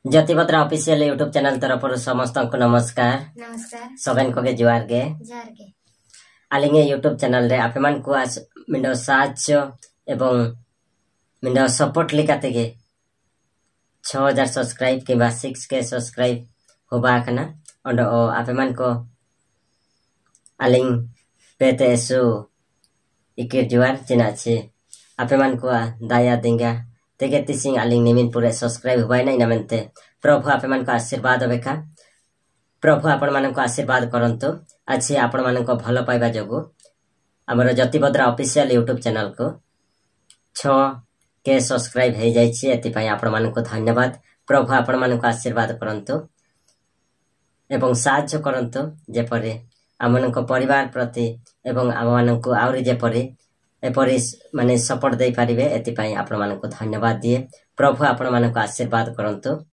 ज्योतिभद्रा official YouTube channel तरफ समस्त को नमस्कार। नमस्कार सबन को के जुआर के आलिंगे यूट्यूब चैनल रे आपे मान को आज मिंडो साहाଯ୍य एवं मिंडो सपोर्ट लिखाते गे 6000 सब्सक्राइब के 6k सब्सक्राइब होबा कना अंडो आपे मान को आलिंग पेते सु इके जुआर चिनाचे आपे मान को दाया देंगा तेगे तिसिंग आलिंग निमिन पूरे सब्सक्राइब होबाय नै नमनते प्रभु आपे मान को आशीर्वाद बेका प्रभु आपण मान को आशीर्वाद करंतु अछि आपण मान को भलो पाइबा जोगु हमर ज्योतिभद्रा ऑफिशियल यूट्यूब चैनल को 6k सब्सक्राइब हे जाय छी एति पय आपण मान को धन्यवाद। प्रभु आपण मान को आशीर्वाद करंतु एवं साहाय्य करंतु जेपरे आमन को परिवार प्रति एवं आमन को आउरी जेपरे एपरि माने सपोर्ट दे पारिबे एति पय आपण मान को धन्यवाद दिए। प्रभु आपण मान को आशीर्वाद करंतु।